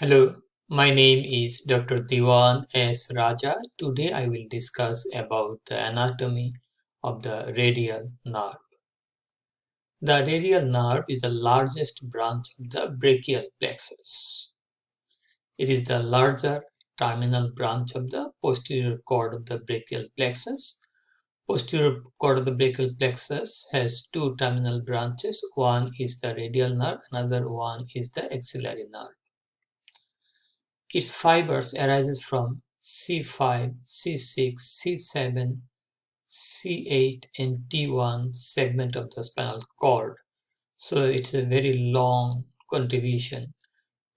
Hello, my name is Dr. Dewan S. Raja. Today I will discuss about the anatomy of the radial nerve. The radial nerve is the largest branch of the brachial plexus. It is the larger terminal branch of the posterior cord of the brachial plexus. Posterior cord of the brachial plexus has two terminal branches. One is the radial nerve, another one is the axillary nerve. Its fibers arises from C5, C6, C7, C8 and T1 segment of the spinal cord. So it's a very long contribution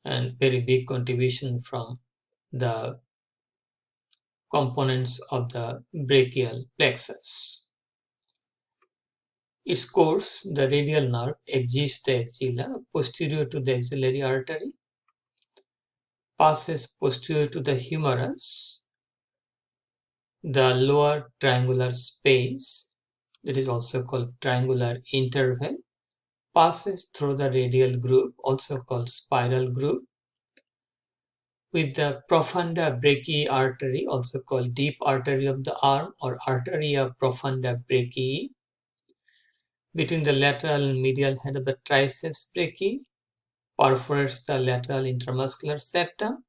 and very big contribution from the components of the brachial plexus. Its course, the radial nerve, exits the axilla posterior to the axillary artery, passes posterior to the humerus, the lower triangular space, that is also called triangular interval, passes through the radial groove, also called spiral groove, with the profunda brachii artery, also called deep artery of the arm or arteria profunda brachii, between the lateral and medial head of the triceps brachii, perforates the lateral intermuscular septum,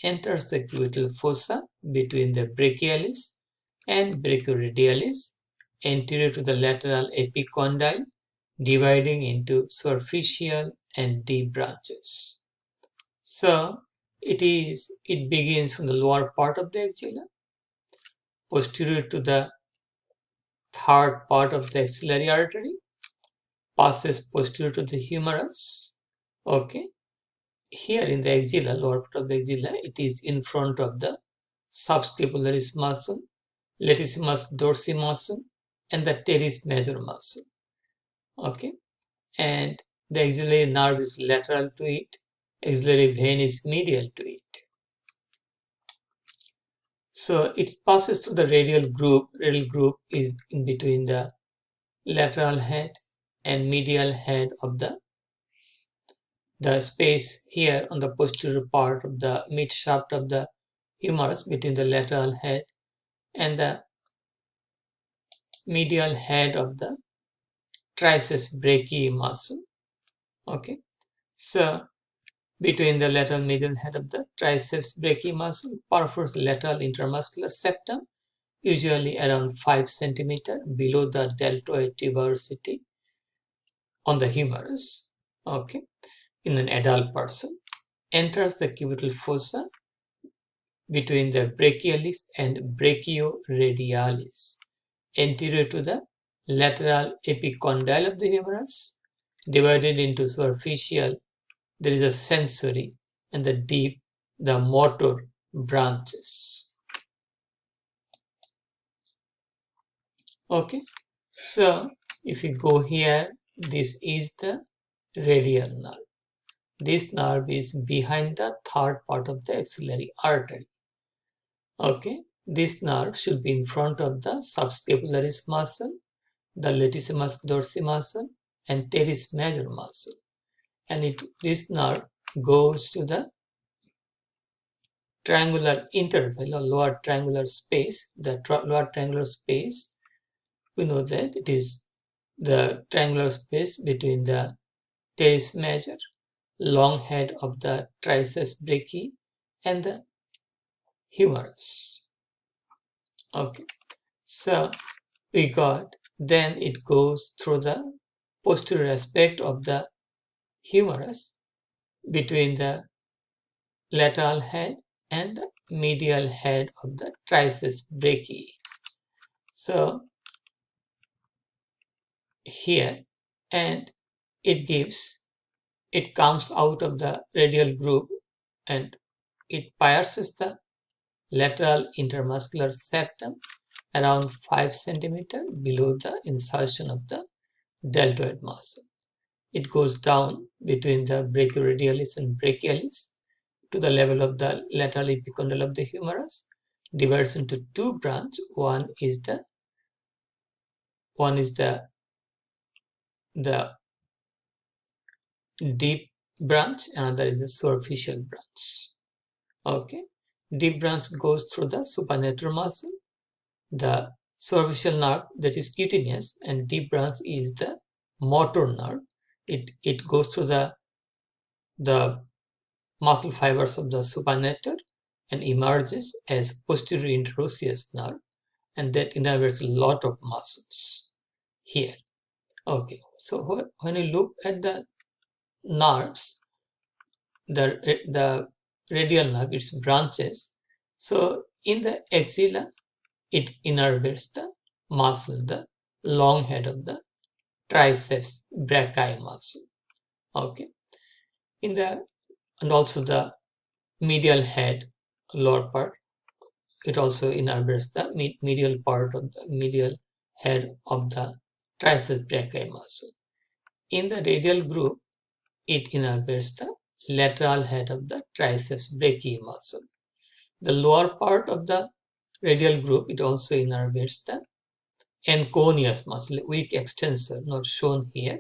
enters the cubital fossa between the brachialis and brachioradialis, anterior to the lateral epicondyle, dividing into superficial and deep branches. So it begins from the lower part of the axilla, posterior to the third part of the axillary artery, passes posterior to the humerus. Okay, here in the axilla, lower part of the axilla, it is in front of the subscapularis muscle, latissimus dorsi muscle, and the teres major muscle. Okay, and the axillary nerve is lateral to it, axillary vein is medial to it. So it passes through the radial groove. Radial groove is in between the lateral head and medial head of the space here on the posterior part of the mid shaft of the humerus between the lateral head and the medial head of the triceps brachii muscle. Okay, so between the lateral medial head of the triceps brachii muscle perforates the lateral intermuscular septum, usually around 5 centimeter below the deltoid tuberosity on the humerus. Okay, in an adult person, enters the cubital fossa between the brachialis and brachioradialis, anterior to the lateral epicondyle of the humerus, divided into superficial, there is a sensory, and the deep, the motor branches. Okay, so if you go here, this is the radial nerve. This nerve is behind the third part of the axillary artery. Okay, this nerve should be in front of the subscapularis muscle, the latissimus dorsi muscle, and teres major muscle. And this nerve goes to the triangular interval or lower triangular space. The lower triangular space, we know that it is the triangular space between the teres major, long head of the triceps brachii, and the humerus. Okay, so we got, then it goes through the posterior aspect of the humerus between the lateral head and the medial head of the triceps brachii. So here, and it comes out of the radial groove and it pierces the lateral intermuscular septum around 5 centimeter below the insertion of the deltoid muscle. It goes down between the brachioradialis and brachialis to the level of the lateral epicondyle of the humerus, divides into two branches. One is the deep branch, another is the superficial branch. Okay, deep branch goes through the supinator muscle, the superficial nerve, that is cutaneous, and deep branch is the motor nerve. It goes through the muscle fibers of the supinator and emerges as posterior interosseous nerve, and that innervates a lot of muscles here. Okay, so when you look at the nerves, the radial nerve, its branches. So in the axilla, it innervates the muscle, the long head of the triceps brachii muscle. Okay, and also the medial head, lower part, it also innervates the medial part of the medial head of the triceps brachii muscle. In the radial group, it innervates the lateral head of the triceps brachii muscle. The lower part of the radial group, it also innervates the Cutaneous muscle, weak extensor, not shown here.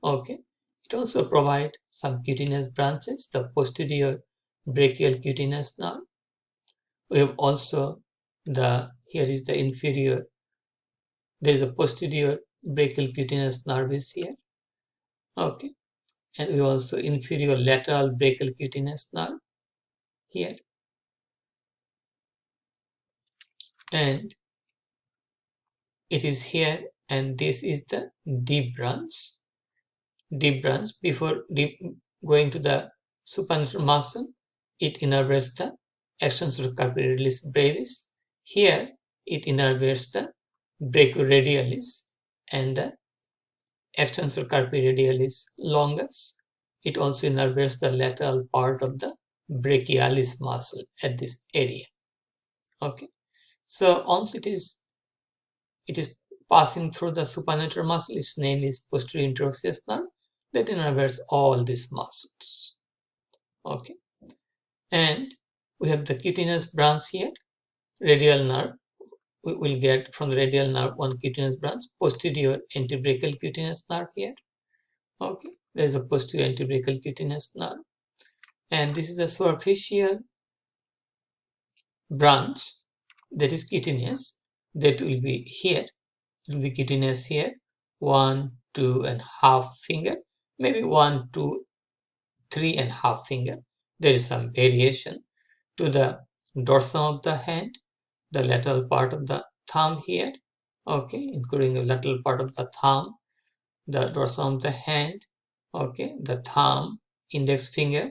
Okay, it also provides some cutaneous branches, the posterior brachial cutaneous nerve. We have also here is the inferior, there is a posterior brachial cutaneous nerve is here. Okay, and we also inferior lateral brachial cutaneous nerve here. And it is here, and this is the deep branch. Deep branch, before going to the supinator muscle, it innervates the extensor carpi brevis. Here, it innervates the brachioradialis and the extensor carpi longus. It also innervates the lateral part of the brachialis muscle at this area. Okay, so once it is passing through the supinator muscle, its name is posterior interosseous nerve, that innervates all these muscles. Okay, and we have the cutaneous branch here, radial nerve. We will get from the radial nerve one cutaneous branch, posterior antebrachial cutaneous nerve here. Okay, there is a posterior antebrachial cutaneous nerve, and this is the superficial branch, that is cutaneous, that will be here. It will be cutaneous here, 1, 2.5 finger, maybe 1, 2, 3.5 finger. There is some variation to the dorsum of the hand, the lateral part of the thumb here, okay, including the lateral part of the thumb, the dorsum of the hand, okay, the thumb, index finger,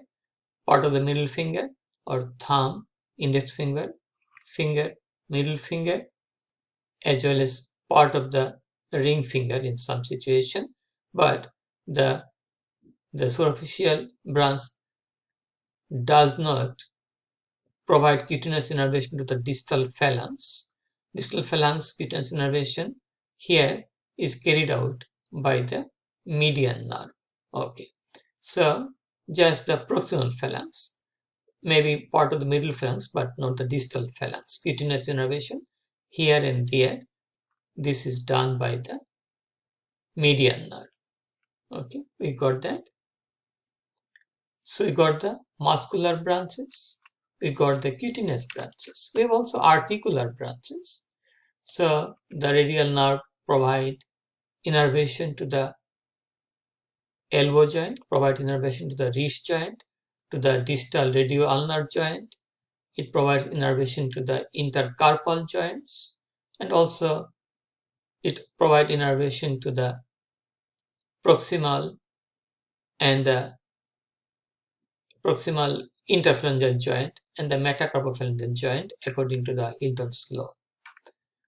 part of the middle finger, or thumb, index finger, middle finger, as well as part of the ring finger in some situation. But the superficial branch does not provide cutaneous innervation to the distal phalanx. Distal phalanx cutaneous innervation here is carried out by the median nerve. Okay, so just the proximal phalanx, maybe part of the middle phalanx, but not the distal phalanx. Cutaneous innervation here and there, this is done by the median nerve. Okay, we got that. So we got the muscular branches, we got the cutaneous branches. We have also articular branches. So the radial nerve provide innervation to the elbow joint, provide innervation to the wrist joint, to the distal radio-ulnar joint. It provides innervation to the intercarpal joints, and also it provides innervation to the proximal and the proximal interphalangeal joint and the metacarpophalangeal joint according to the Hilton's law.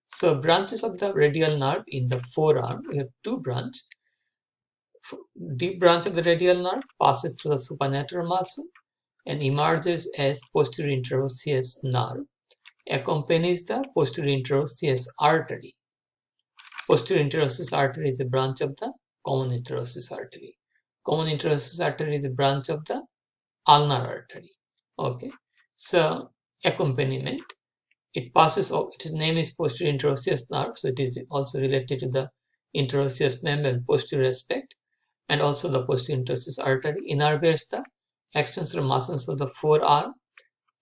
So branches of the radial nerve in the forearm, we have two branches. Deep branch of the radial nerve passes through the supinator muscle and emerges as posterior interosseous nerve, accompanies the posterior interosseous artery. Posterior interosseous artery is a branch of the common interosseous artery. Common interosseous artery is a branch of the ulnar artery. Okay, so accompaniment, it passes, its name is posterior interosseous nerve, so it is also related to the interosseous membrane posterior aspect. and also the posterior interosseous artery innervates the extensor muscles of the forearm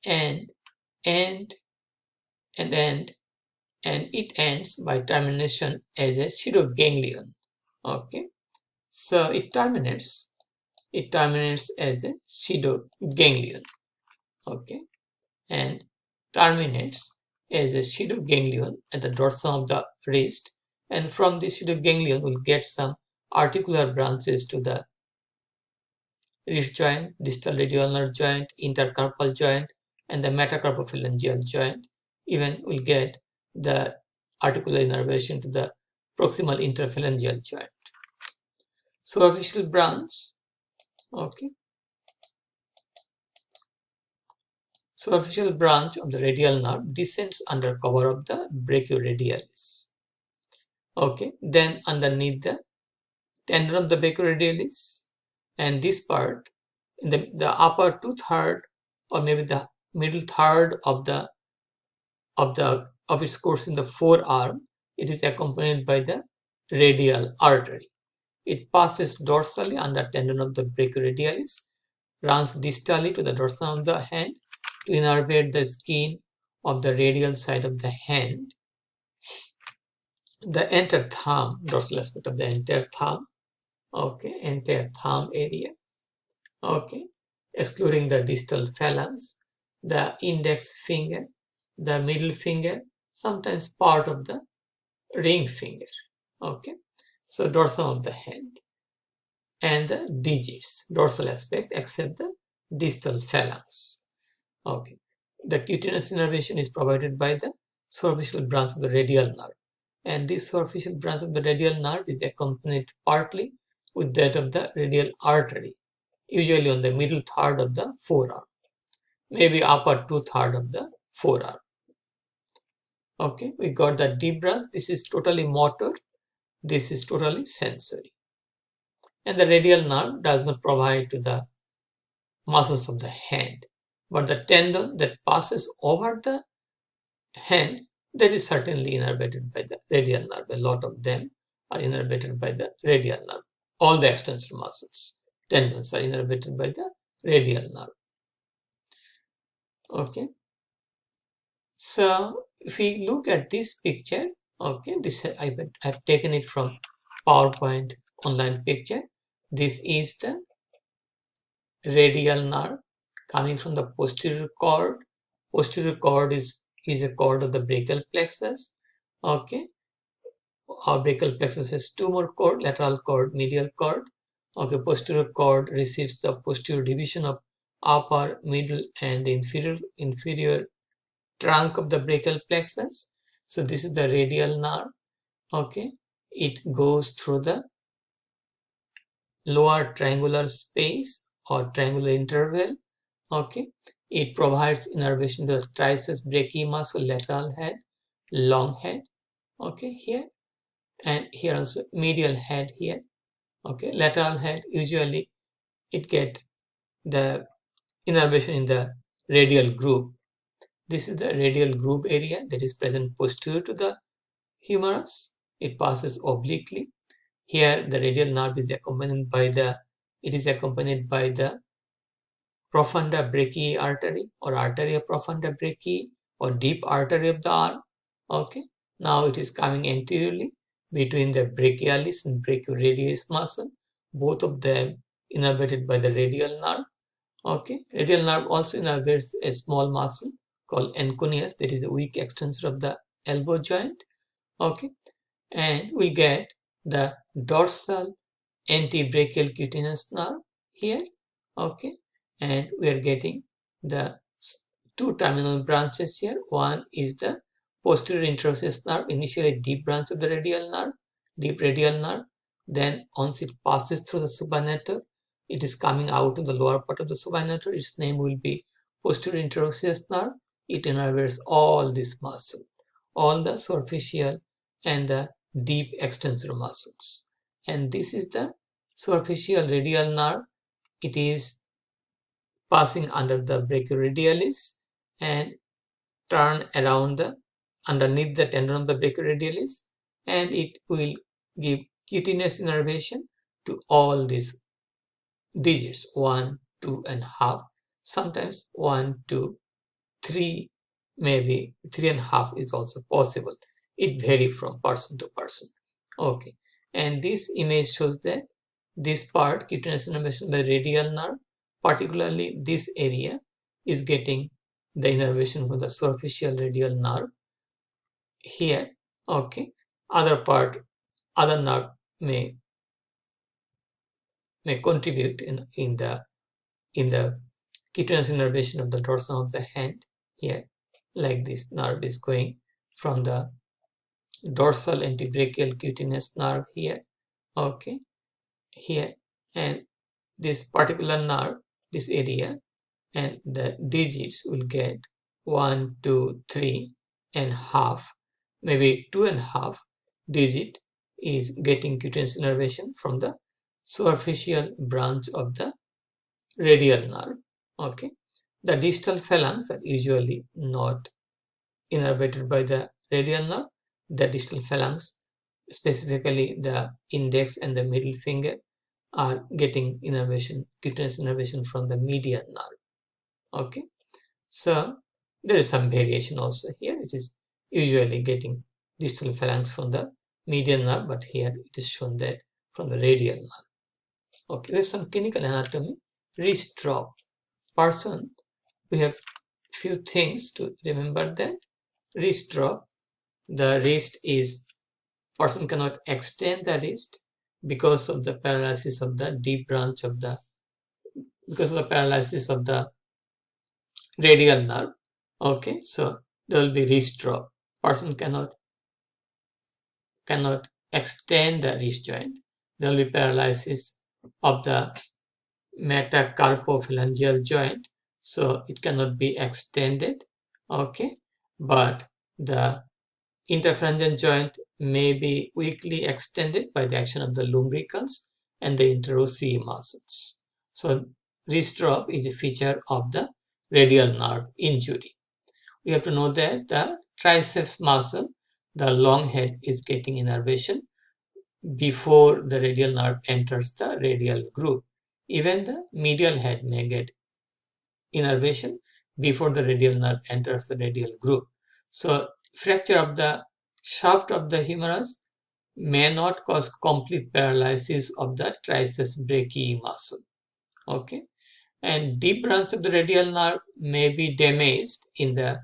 and end and end and it ends by termination as a pseudoganglion. Okay, so it terminates as a pseudoganglion. Okay, and terminates as a pseudoganglion at the dorsum of the wrist, and from this pseudoganglion we'll get some articular branches to the wrist joint, distal radial nerve joint, intercarpal joint, and the metacarpophalangeal joint. Even we'll get the articular innervation to the proximal interphalangeal joint. Superficial branch, okay. Superficial branch of the radial nerve descends under cover of the brachioradialis. Okay, then underneath the tendon of the brachioradialis, and this part, in the upper two-third or maybe the middle third of its course in the forearm, it is accompanied by the radial artery. It passes dorsally under tendon of the brachioradialis, runs distally to the dorsum of the hand to innervate the skin of the radial side of the hand, the entire thumb, dorsal aspect of the entire thumb, okay, entire thumb area, okay, excluding the distal phalanx, the index finger, the middle finger, sometimes part of the ring finger, okay. So dorsum of the hand and the digits, dorsal aspect except the distal phalanx, okay. The cutaneous innervation is provided by the superficial branch of the radial nerve, and this superficial branch of the radial nerve is accompanied partly with that of the radial artery, usually on the middle third of the forearm, maybe upper two-third of the forearm. Okay, we got the deep branch. This is totally motor, this is totally sensory. And the radial nerve does not provide to the muscles of the hand, but the tendon that passes over the hand, that is certainly innervated by the radial nerve. A lot of them are innervated by the radial nerve. All the extensor muscles, tendons are innervated by the radial nerve. Okay, so if we look at this picture, okay, this I've taken it from PowerPoint online picture. This is the radial nerve coming from the posterior cord. Posterior cord is a cord of the brachial plexus. Okay, our brachial plexus has two more cord, lateral cord, medial cord. Okay, posterior cord receives the posterior division of upper, middle, and inferior trunk of the brachial plexus. So this is the radial nerve. Okay, it goes through the lower triangular space or triangular interval. Okay, it provides innervation to the triceps brachii muscle, lateral head, long head, okay, here, and here also medial head here. Okay, lateral head, usually it get the innervation in the radial groove. This is the radial groove area that is present posterior to the humerus. It passes obliquely. Here the radial nerve is accompanied by the profunda brachii artery or arteria profunda brachii or deep artery of the arm. Okay, now it is coming anteriorly between the brachialis and brachioradius muscle, both of them innervated by the radial nerve. Okay, radial nerve also innervates a small muscle called enconius, that is a weak extensor of the elbow joint. Okay, and we'll get the dorsal antebrachial cutaneous nerve here. Okay, and we are getting the two terminal branches here. One is the posterior interosseous nerve, initially deep branch of the radial nerve, deep radial nerve. Then once it passes through the supinator, it is coming out to the lower part of the supinator. Its name will be posterior interosseous nerve. It innervates all this muscle, all the superficial and the deep extensor muscles. And this is the superficial radial nerve. It is passing under the brachioradialis and turn around underneath the tendon of the brachioradialis, and it will give cutaneous innervation to all these digits, 1, 2.5, sometimes 1, 2, 3, maybe 3.5 is also possible. It varies from person to person. Okay, and this image shows that this part, cutaneous innervation by radial nerve, particularly this area, is getting the innervation from the superficial radial nerve here. Okay, other nerve may contribute in the cutaneous innervation of the dorsum of the hand here, like this nerve is going from the dorsal antebrachial cutaneous nerve here. Okay, here, and this particular nerve, this area, and the digits will get 1, 2, 3.5, maybe 2.5 digit is getting cutaneous innervation from the superficial branch of the radial nerve. Okay, the distal phalanx are usually not innervated by the radial nerve. The distal phalanx, specifically the index and the middle finger, are getting innervation, cutaneous innervation from the median nerve. Okay, so there is some variation also here. It is usually getting distal phalanx from the median nerve, but here it is shown that from the radial nerve. Okay, we have some clinical anatomy. Wrist drop. Person, we have few things to remember that wrist drop. The wrist is, person cannot extend the wrist because of the paralysis of the deep branch of the, because of the paralysis of the radial nerve. Okay, so there will be wrist drop. Person cannot extend the wrist joint. There will be paralysis of the metacarpophalangeal joint, so it cannot be extended. Okay, but the interphalangeal joint may be weakly extended by the action of the lumbricals and the interossei muscles. So wrist drop is a feature of the radial nerve injury. We have to know that the triceps muscle, the long head, is getting innervation before the radial nerve enters the radial groove. Even the medial head may get innervation before the radial nerve enters the radial groove. So fracture of the shaft of the humerus may not cause complete paralysis of the triceps brachii muscle. Okay, and deep branch of the radial nerve may be damaged in the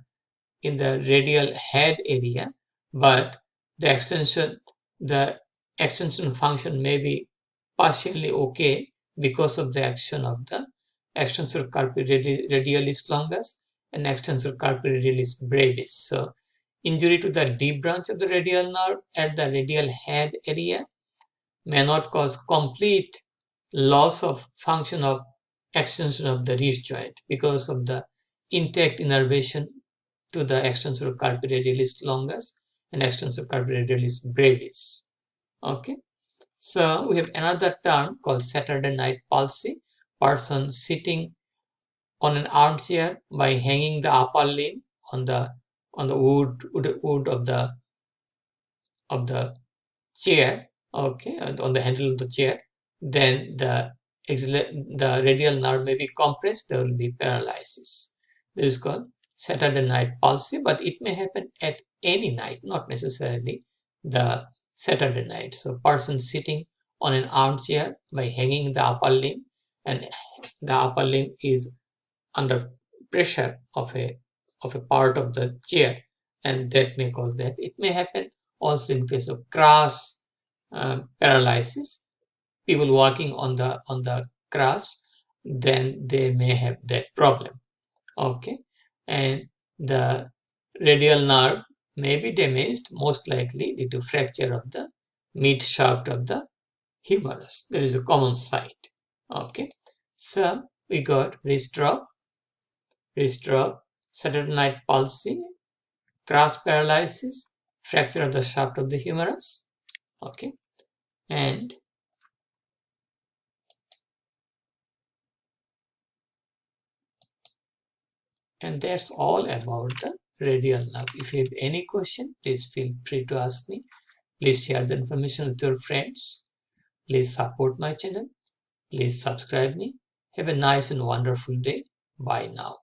radial head area, but the extension function may be partially okay because of the action of the extensor carpi radialis longus and extensor carpi radialis brevis. So injury to the deep branch of the radial nerve at the radial head area may not cause complete loss of function of extension of the wrist joint because of the intact innervation to the extensor carpi radialis longus and extensor carpi radialis brevis. Okay, so we have another term called Saturday night palsy. Person sitting on an armchair by hanging the upper limb on the wood of the chair, okay, and on the handle of the chair, then the radial nerve may be compressed, there will be paralysis. This is called Saturday night palsy, but it may happen at any night, not necessarily the Saturday night. So person sitting on an armchair by hanging the upper limb, and the upper limb is under pressure of a part of the chair, and that may cause that. It may happen also in case of crash paralysis. People walking on the crash, then they may have that problem. Okay, and the radial nerve may be damaged, most likely due to fracture of the mid shaft of the humerus. There is a common site. Okay, so we got wrist drop, Saturday night palsy, crash paralysis, fracture of the shaft of the humerus. Okay, and that's all about the radial nerve. If you have any question, please feel free to ask me. Please share the information with your friends. Please support my channel. Please subscribe me. Have a nice and wonderful day. Bye now.